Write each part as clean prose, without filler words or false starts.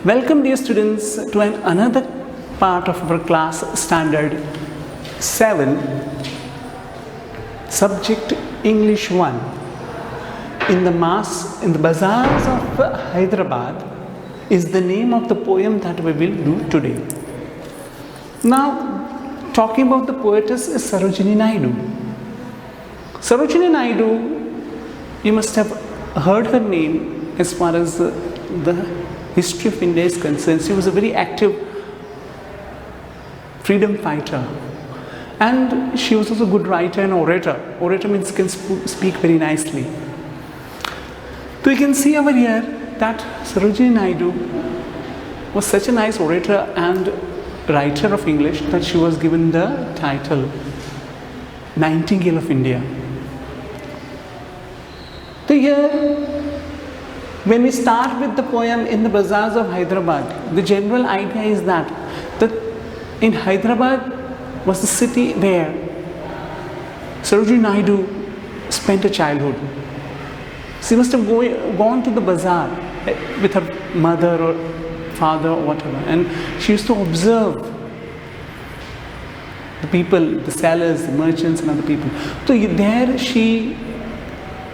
Welcome dear students to another part of our class standard 7, subject English 1. In the Bazaars of Hyderabad is the name of the poem that we will do today. Now, talking about the poetess is Sarojini Naidu. Sarojini Naidu, you must have heard her name as far as the history of India is concerned. She was a very active freedom fighter, and she was also a good writer and orator. Orator means can speak very nicely. So you can see over here that Sarojini Naidu was such a nice orator and writer of English that she was given the title Nightingale of India. So here, when we start with the poem in the Bazaars of Hyderabad, the general idea is that in Hyderabad was the city where Sarojini Naidu spent her childhood. She must have gone to the bazaar with her mother or father or whatever, and she used to observe the people, the sellers, the merchants and other people. So there she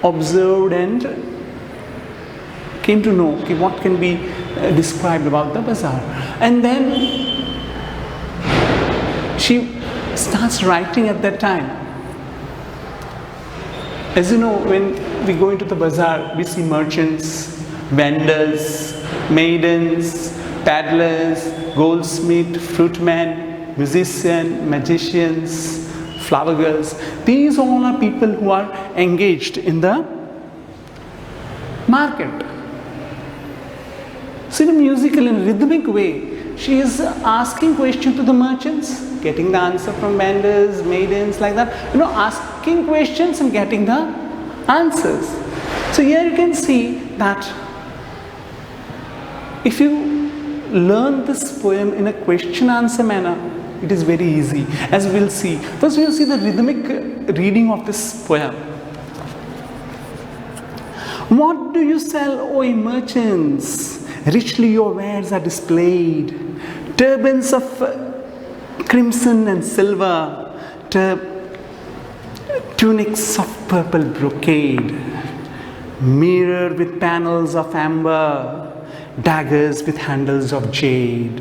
observed and came to know what can be described about the bazaar. And then she starts writing at that time. As you know, when we go into the bazaar, we see merchants, vendors, maidens, paddlers, goldsmith, fruitmen, musician, magicians, flower girls. These all are people who are engaged in the market. So in a musical and rhythmic way, she is asking questions to the merchants, getting the answer from vendors, maidens, like that. Asking questions and getting the answers. So here you can see that if you learn this poem in a question-answer manner, it is very easy, as we will see. First we will see the rhythmic reading of this poem. What do you sell, O merchants? Richly your wares are displayed. Turbans of crimson and silver, tunics of purple brocade, mirror with panels of amber, daggers with handles of jade.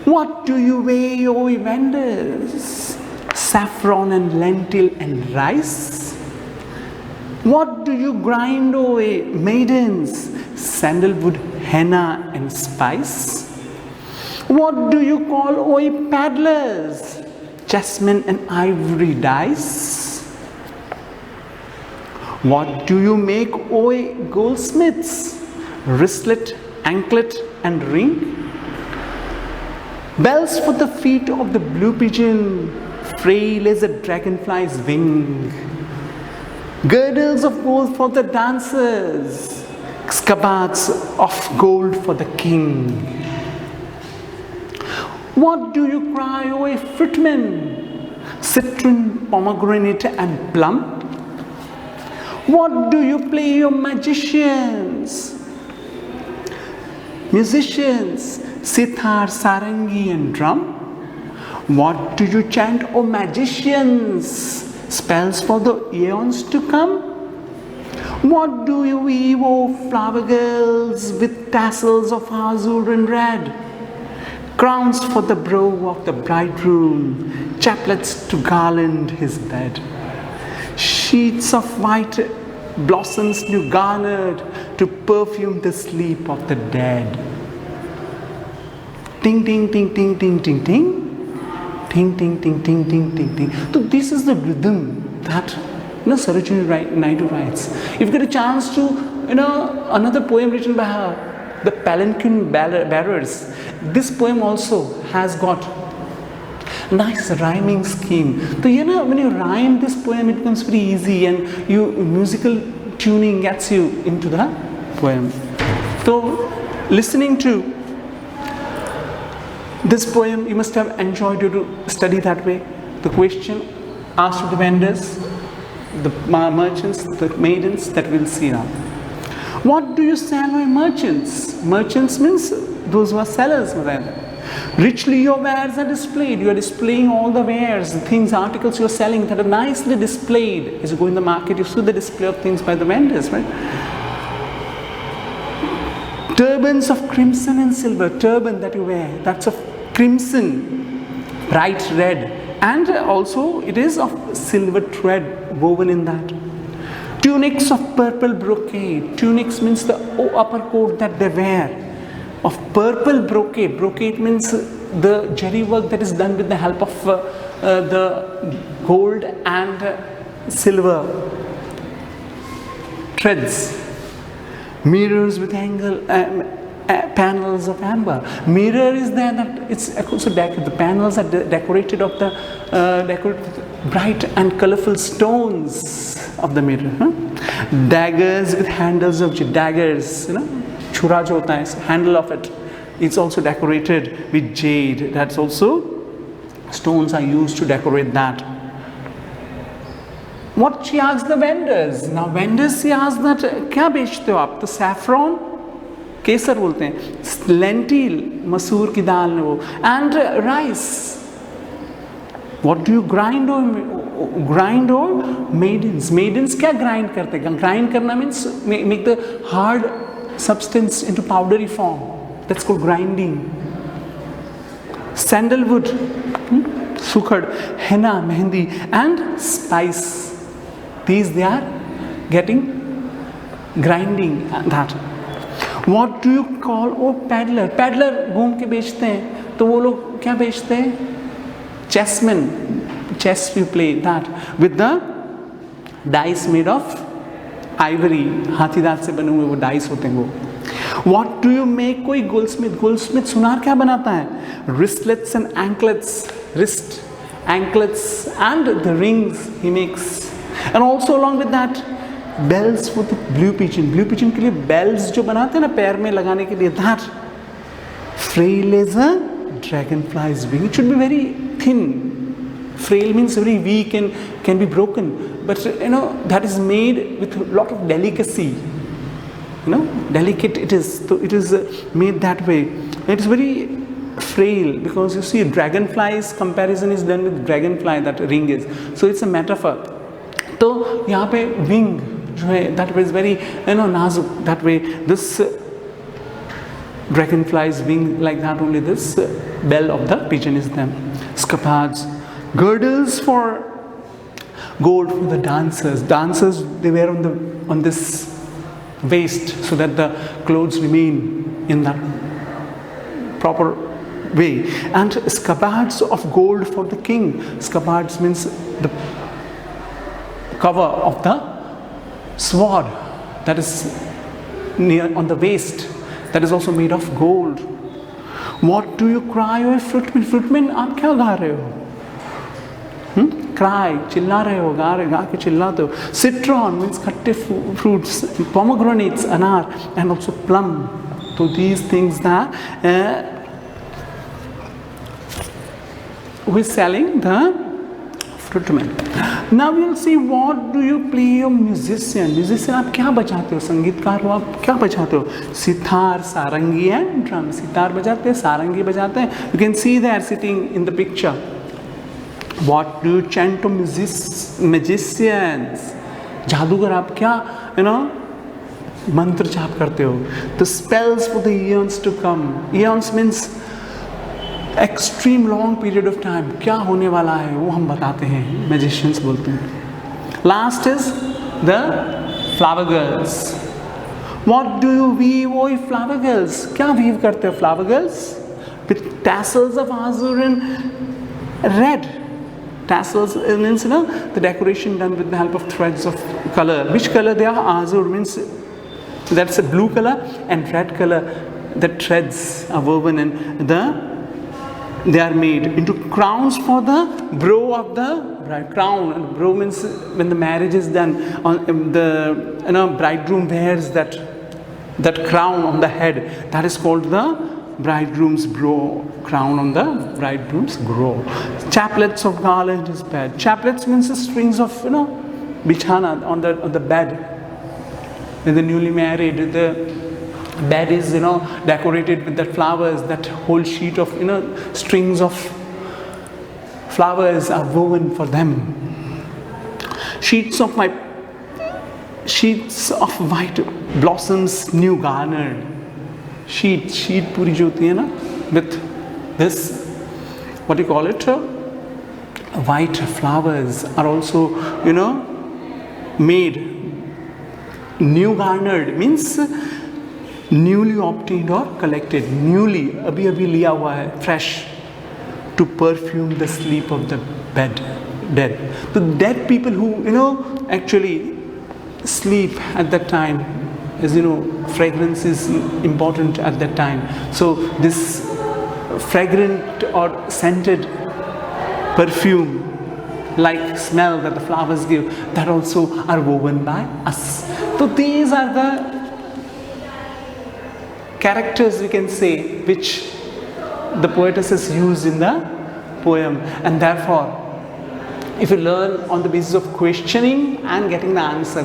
What do you weigh, O vendors? Saffron and lentil and rice? What do you grind, O maidens? Sandalwood, henna and spice? What do you call, O paddlers? Jasmine and ivory dice? What do you make, O goldsmiths? Wristlet, anklet and ring? Bells for the feet of the blue pigeon, frail as a dragonfly's wing. Girdles of gold for the dancers, scabbards of gold for the king. What do you cry, O fruitmen? Citron, pomegranate and plum? What do you play, O magicians? Musicians, sitar, sarangi and drum? What do you chant, O magicians? Spells for the eons to come? What do you weave, O flower girls, with tassels of azure and red? Crowns for the brow of the bridegroom, chaplets to garland his bed. Sheets of white blossoms new garnered to perfume the sleep of the dead. Ting, ting, ting, ting, ting, ting, ting. Ting, ting, ting, ting, ting, ting, ting. So this is the rhythm that Sarojini Naidu writes. If you get a chance to, another poem written by her, The Palanquin Bearers, this poem also has got nice rhyming scheme. So when you rhyme this poem, it becomes very easy, and musical tuning gets you into the poem. So listening to this poem, you must have enjoyed to study that way. The question asked to the vendors, the merchants, the maidens, that we'll see now. What do you sell, O merchants? Merchants means those who are sellers. Richly your wares are displayed. You are displaying all the wares, the things, articles you are selling that are nicely displayed. As you go in the market, you see the display of things by the vendors, right? Turbans of crimson and silver. Turban that you wear, that's of crimson, bright red, and also it is of silver thread woven in that. Tunics of purple brocade. Tunics means the upper coat that they wear of purple brocade. Brocade means the jerry work that is done with the help of the gold and silver threads. Mirrors with panels of amber. Mirror is there that it's also the panels are decorated of the decorated with bright and colorful stones of the mirror. Daggers with handles of daggers, chura jo hota hai, handle of it, it's also decorated with jade. That's also stones are used to decorate that. What she asked the vendors. Now vendors she asked that क्या बेचते हो आप? तो saffron, केसर बोलते हैं, lentil, मसूर की दाल ने वो, and rice. What do you grind or maidens? Maidens क्या grind करते हैं? Grind करना means make the hard substance into powdery form. That's called grinding. Sandalwood, sukhad, henna, mehendi, and spice. These they are getting grinding that. What do you call? Oh, peddler. Peddler घूम के बेचते हैं. तो वो लोग क्या बेचते हैं? Chessmen. Chess you play that with the dice made of ivory. हाथी दांत से बने हुए वो dice होते हैं वो. What do you make? कोई goldsmith. Goldsmith सुनार क्या बनाता है? Wristlets and anklets. Wrist, anklets, and the rings he makes. And also along with that, bells for the blue pigeon. Blue pigeon के लिए bells जो बनाते हैं ना पैर में लगाने के लिए, that frail as a dragonfly's wing. It should be very thin. Frail means very weak and can be broken. But that is made with a lot of delicacy. Delicate it is. So it is made that way. It is very frail because you see, dragonfly's comparison is done with dragonfly. That ring is. So it's a metaphor. तो यहाँ पे wing जो है that was very नाजुक, that way this dragonfly's wing like that, only this bell of the pigeon is them. Scabards, girdles for gold for the dancers. Dancers they wear on this waist so that the clothes remain in that proper way. And scabards of gold for the king. Scabards means the cover of the sword that is near on the waist, that is also made of gold. What do you cry, O fruitman? Fruitman, आप क्या गा रहे हो? Cry, चिल्ला रहे हो, गा के चिल्लाते हो. Citron means खट्टे fruits, pomegranates, anar, and also plum. So these things that who is selling? The fruitman. Now we will see what do you play a musician. Musician आप क्या बजाते हो? संगीतकार हो आप क्या बजाते हो? सितार, सारंगी and drum. सितार बजाते हैं, सारंगी बजाते हैं. You can see there sitting in the picture. What do you chant to magicians? जादूगर आप क्या मंत्र जाप करते हो? The spells for the eons to come. Eons means extreme long period of time. क्या होने वाला है वो हम बताते हैं, magicians बोलते हैं. Last is the flower girls. What do you weave, O flower girls? क्या weave करते हो flower girls? With tassels of azure and red. Tassels means the decoration done with the help of threads of color. Which color they are? Azure means that's a blue color, and red color. The threads are woven and they are made into crowns for the brow of the bride. Crown, and brow means when the marriage is done, on the bridegroom wears that crown on the head. That is called the bridegroom's brow. Crown on the bridegroom's brow. Chaplets of garland is bed. Chaplets means the strings of bichana on the bed. When the newly married, the bed is, decorated with that flowers, that whole sheet of, strings of flowers are woven for them. Sheets of white blossoms new garnered. Sheet puri jo hoti hai na, with this, what do you call it? White flowers are also, made. New garnered means newly obtained or collected. Newly, abhi liya hua hai, fresh, to perfume the sleep of the dead. The dead people who, actually sleep at that time, as fragrance is important at that time. So this fragrant or scented perfume, like smell that the flowers give, that also are woven by us. So these are the characters, we can say, which the poetess has used in the poem. And therefore, if you learn on the basis of questioning and getting the answer,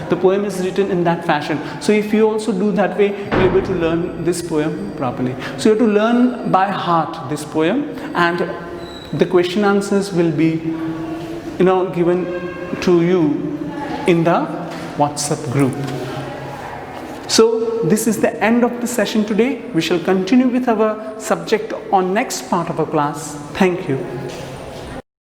the poem is written in that fashion. So if you also do that way, you'll be able to learn this poem properly. So you have to learn by heart this poem, and the question answers will be, given to you in the WhatsApp group. So this is the end of the session today. We shall continue with our subject on next part of our class. Thank you.